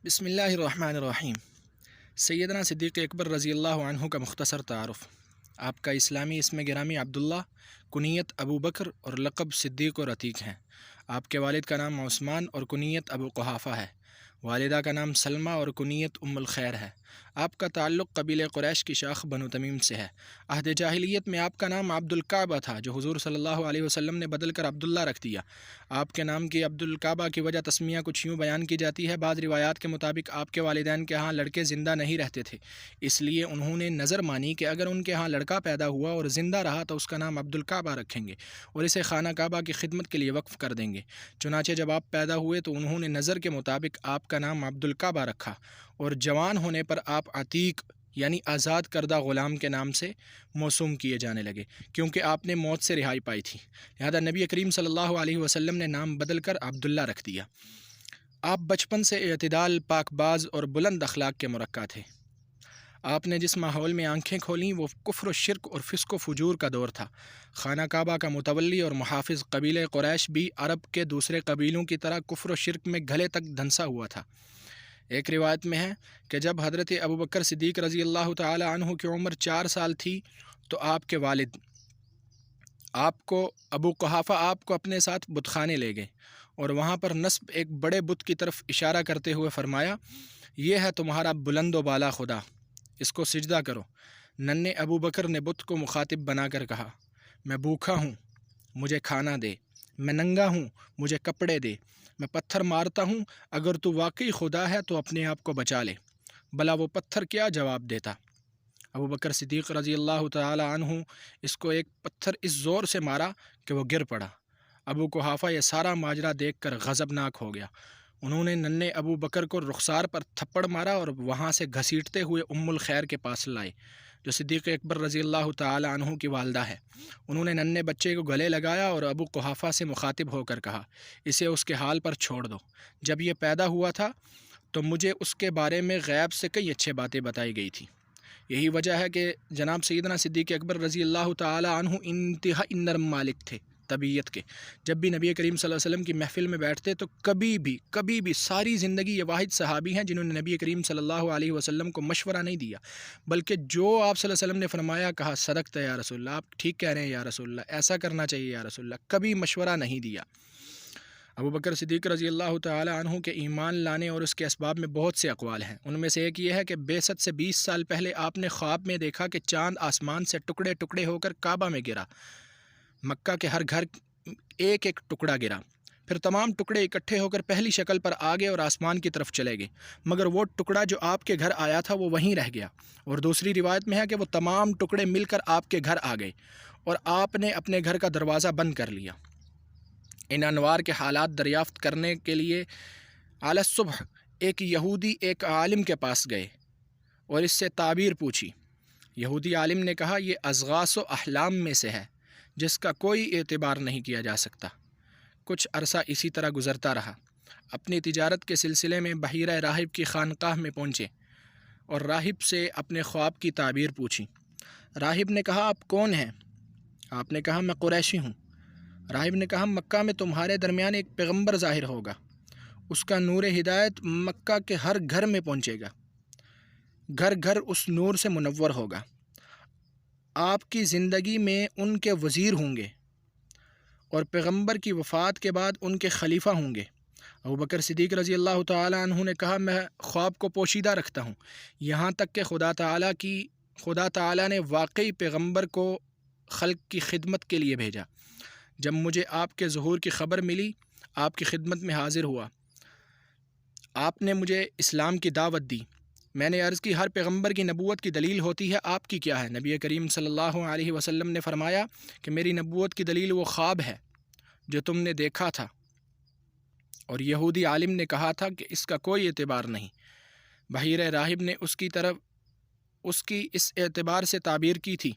बिस्मिल्लाहिर्रहमानिर्रहीम। सैयदना सिद्दीक़ अकबर रज़ी अल्लाह अन्हु का मुख्तसर तारुफ़। आपका इस्लामी इसम गिरामी अब्दुल्ला, कुनियत अबू बकर और लक़ब सिद्दीक़ और अतीक़ हैं। आपके वालिद का नाम उस्मान और कुनियत अबू कुहाफ़ा है। वालिदा का नाम सलमा और कुनियत उम्मुल खैर है। आपका ताल्लुक़ कबीले कुरैश की शाख बनु तमीम से है। अहद जाहिलियत में आपका नाम अब्दुल काबा था, जो हुज़ूर सल्लल्लाहु अलैहि वसल्लम ने बदल कर अब्दुल्ला रख दिया। आपके नाम की अब्दुल काबा की वजह तस्मिया कुछ यूँ बयान की जाती है। बाज़ रिवायात के मुताबिक आपके वालिदैन के यहाँ लड़के ज़िंदा नहीं रहते थे, इसलिए उन्होंने नज़र मानी कि अगर उनके यहाँ लड़का पैदा हुआ और ज़िंदा रहा तो उसका नाम अब्दुल काबा रखेंगे और इसे खाना काबा की खिदमत के लिए वक्फ़ कर देंगे। चुनाचे जब आप पैदा हुए तो उन्होंने नज़र के मुताबिक आपका नाम अब्दुल काबा रखा और जवान होने पर आप अतीक यानी आज़ाद करदा ग़ुलाम के नाम से मौसूम किए जाने लगे, क्योंकि आपने मौत से रिहाई पाई थी। लिहाजा नबी करीम सल्लल्लाहु अलैहि वसल्लम ने नाम बदल कर अब्दुल्ला रख दिया। आप बचपन से एतदाल, पाकबाज और बुलंद अखलाक के मुरक्का थे। आपने जिस माहौल में आंखें खोलीं वो कुफ्र, शिरक और फिस्क व फुजूर का दौर था। खाना काबा का मुतवल्ली और मुहाफ़िज़ कबीले कुरैश भी अरब के दूसरे कबीलों की तरह कुफ्र व शिरक में गले तक धंसा हुआ था। एक रिवायत में है कि जब हज़रत अबू बकर सिद्दीक़ रज़ी अल्लाह तआला अन्हु की उम्र 4 साल थी तो आपके वालिद आपको अबू कुहाफ़ा आपको अपने साथ बुतखाने ले गए और वहाँ पर नस्ब एक बड़े बुत की तरफ इशारा करते हुए फ़रमाया, ये है तुम्हारा बुलंद व बाला खुदा, इसको सिजदा करो। नन्हे अबू बकर ने बुत को मुखातिब बनाकर कहा, मैं भूखा हूँ, मुझे खाना दे। मैं नंगा हूँ, मुझे कपड़े दे। मैं पत्थर मारता हूँ, अगर तू वाकई खुदा है तो अपने आप को बचा ले। भला वो पत्थर क्या जवाब देता। अबू बकर सिद्दीक़ रज़ी अल्लाह तआला अन्हु इसको एक पत्थर इस ज़ोर से मारा कि वो गिर पड़ा। अबू कुहाफ़ा ये सारा माजरा देखकर गज़बनाक हो गया। उन्होंने नन्हे अबू बकर को रुखसार पर थप्पड़ मारा और वहाँ से घसीटते हुए उम्मुल खैर के पास लाए, जो सिद्दीक़ अकबर रज़ी अल्लाह तआला अन्हु की वालदा है। उन्होंने नन्हे बच्चे को गले लगाया और अबू कुहाफ़ा से मुखातिब होकर कहा, इसे उसके हाल पर छोड़ दो। जब ये पैदा हुआ था तो मुझे उसके बारे में गैब से कई अच्छी बातें बताई गई थी। यही वजह है कि जनाब सैयदना सिद्दीक़ अकबर रज़ी अल्लाह तआला अन्हु इंतहाई नरम मालिक थे तबीयत के। जब भी नबी करीम सल्लल्लाहु अलैहि वसल्लम की महफ़िल में बैठते तो कभी भी सारी ज़िंदगी ये वाहिद सहाबी हैं जिन्होंने नबी करीम सल्लल्लाहु अलैहि वसल्लम को मशवरा नहीं दिया, बल्कि जो आप सल्लल्लाहु अलैहि वसल्लम ने फरमाया कहा, सदक़त या रसूलल्लाह, आप ठीक कह रहे हैं या रसूलल्लाह, ऐसा करना चाहिए या रसूलल्लाह, कभी मशवरा नहीं दिया। अबू बकर सिद्दीक़ रज़ी अल्लाह तआला अन्हु के ईमान लाने और उसके असबाब में बहुत से अक़वाल हैं। उनमें से एक ये है कि बेसत से 20 साल पहले आपने ख्वाब में देखा कि चाँद आसमान से टुकड़े टुकड़े होकर काबा में गिरा। मक्का के हर घर एक एक टुकड़ा गिरा, फिर तमाम टुकड़े इकट्ठे होकर पहली शक्ल पर आ गए और आसमान की तरफ चले गए, मगर वो टुकड़ा जो आपके घर आया था वो वहीं रह गया। और दूसरी रिवायत में है कि वो तमाम टुकड़े मिलकर आपके घर आ गए और आपने अपने घर का दरवाज़ा बंद कर लिया। इन अनवार के हालात दरियाफ़्त करने के लिए आला सुबह एक यहूदी एक आलिम के पास गए और इससे ताबीर पूछी। यहूदी आलिम ने कहा, ये अज़गास व अहलाम में से है जिसका कोई एतबार नहीं किया जा सकता। कुछ अरसा इसी तरह गुज़रता रहा। अपनी तिजारत के सिलसिले में बहीरा राहिब की खानकाह में पहुँचे और राहिब से अपने ख्वाब की ताबीर पूछी। राहिब ने कहा, आप कौन हैं? आपने कहा, मैं कुरैशी हूँ। राहिब ने कहा, मक्का में तुम्हारे दरमियान एक पैगंबर ज़ाहिर होगा, उसका नूर हिदायत मक्का के हर घर में पहुँचेगा, घर घर उस नूर से मुनव्वर होगा। आपकी ज़िंदगी में उनके वज़ीर होंगे और पैगंबर की वफ़ात के बाद उनके खलीफा होंगे। अबू बकर सिद्दीक़ रज़ी अल्लाह तआला अन्हु ने कहा, मैं ख्वाब को पोशीदा रखता हूँ, यहाँ तक कि खुदा ताला ने वाकई पैगंबर को खल्क़ की खिदमत के लिए भेजा। जब मुझे आपके ज़ुहूर की ख़बर मिली, आपकी खिदमत में हाज़िर हुआ। आपने मुझे इस्लाम की दावत दी। मैंने अर्ज़ की, हर पैगंबर की नबूवत की दलील होती है, आपकी क्या है? नबी करीम सल्लल्लाहु अलैहि वसल्लम ने फ़रमाया कि मेरी नबूवत की दलील वो ख्वाब है जो तुमने देखा था। और यहूदी आलिम ने कहा था कि इसका कोई एतबार नहीं। बहीर राहिब ने उसकी इस एतबार से ताबीर की थी।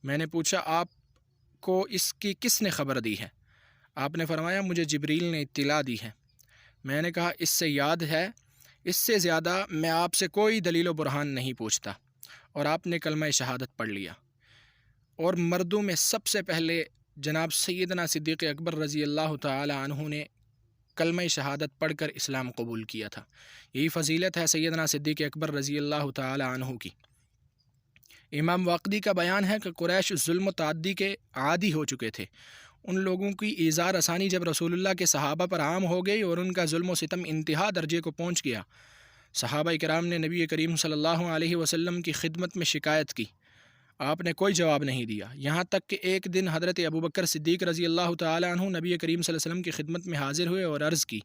मैंने पूछा, आपको इसकी किसने ख़बर दी है? आपने फ़रमाया, मुझे जिब्रील ने इत्तिला दी है। मैंने कहा, इससे याद है, इससे ज़्यादा मैं आपसे कोई दलील व बुरहान नहीं पूछता। और आपने कलमा शहादत पढ़ लिया और मर्दों में सबसे पहले जनाब सैयदना सिद्दीक़ अकबर रज़ी अल्लाह तआला अन्हु ने کلمہ شہادت پڑھ کر اسلام قبول کیا تھا۔ یہی فضیلت ہے سیدنا صدیق اکبر رضی اللہ تعالی عنہ کی۔ امام واقدی کا بیان ہے کہ قریش ظلم و تعدی کے عادی ہو چکے تھے۔ ان لوگوں کی ایذا رسانی جب رسول اللہ کے صحابہ پر عام ہو گئی اور ان کا ظلم و ستم انتہا درجے کو پہنچ گیا، صحابہ کرام نے نبی کریم صلی اللہ علیہ وسلم کی خدمت میں شکایت کی۔ آپ نے کوئی جواب نہیں دیا، یہاں تک کہ ایک دن حضرت ابوبکر صدیق رضی اللہ تعالی عنہ نبی کریم صلی اللہ علیہ وسلم کی خدمت میں حاضر ہوئے اور عرض کی،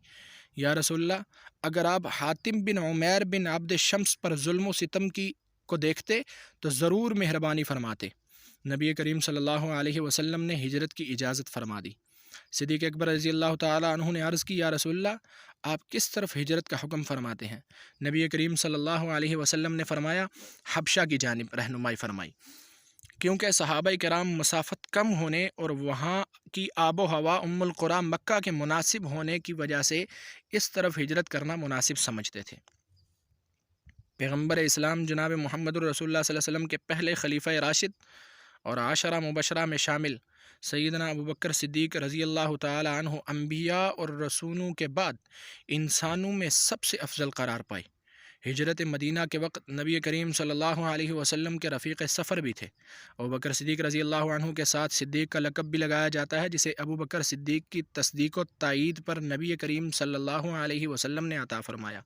یا رسول اللہ، اگر آپ حاتم بن عمیر بن عبد شمس پر ظلم و ستم کو دیکھتے تو ضرور مہربانی فرماتے۔ نبی کریم صلی اللہ علیہ وسلم نے ہجرت کی اجازت فرما دی۔ صدیق اکبر رضی اللہ تعالی عنہ نے عرض کی، یا رسول اللہ، آپ کس طرف ہجرت کا حکم فرماتے ہیں؟ نبی کریم صلی اللہ علیہ وسلم نے فرمایا، حبشہ کی جانب رہنمائی فرمائی، کیونکہ صحابہ کرام مسافت کم ہونے اور وہاں کی آب و ہوا ام القریٰ مکہ کے مناسب ہونے کی وجہ سے اس طرف ہجرت کرنا مناسب سمجھتے تھے۔ پیغمبر اسلام جناب محمد الرسول اللہ صلی اللہ علیہ وسلم کے پہلے خلیفہ راشد اور عشرہ مبشرہ میں شامل سیدنا ابوبکر صدیق رضی اللہ تعالی عنہ انبیاء اور رسولوں کے بعد انسانوں میں سب سے افضل قرار پائے۔ ہجرت مدینہ کے وقت نبی کریم صلی اللہ علیہ وسلم کے رفیق سفر بھی تھے۔ ابوبکر صدیق رضی اللہ عنہ کے ساتھ صدیق کا لقب بھی لگایا جاتا ہے، جسے ابوبکر صدیق کی تصدیق و تائید پر نبی کریم صلی اللہ علیہ وسلم نے عطا فرمایا۔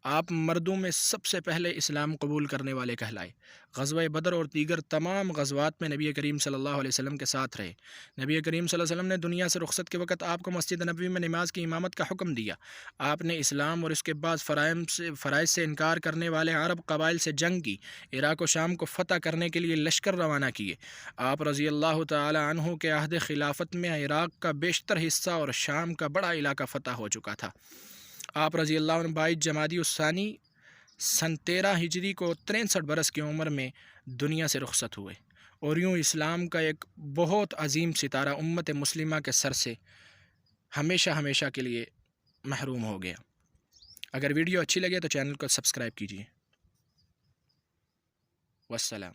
آپ مردوں میں سب سے پہلے اسلام قبول کرنے والے کہلائے۔ غزوہ بدر اور دیگر تمام غزوات میں نبی کریم صلی اللہ علیہ وسلم کے ساتھ رہے۔ نبی کریم صلی اللہ علیہ وسلم نے دنیا سے رخصت کے وقت آپ کو مسجد نبوی میں نماز کی امامت کا حکم دیا۔ آپ نے اسلام اور اس کے بعد فرائض سے انکار کرنے والے عرب قبائل سے جنگ کی، عراق و شام کو فتح کرنے کے لیے لشکر روانہ کیے۔ آپ رضی اللہ تعالی عنہ کے عہد خلافت میں عراق کا بیشتر حصہ اور شام کا بڑا علاقہ فتح ہو چکا تھا۔ آپ رضی اللہ عنہ 22 جمادی الثانی سن 13 ہجری کو 63 برس کی عمر میں دنیا سے رخصت ہوئے، اور یوں اسلام کا ایک بہت عظیم ستارہ امت مسلمہ کے سر سے ہمیشہ ہمیشہ کے لیے محروم ہو گیا۔ اگر ویڈیو اچھی لگے تو چینل کو سبسکرائب کیجیے۔ والسلام۔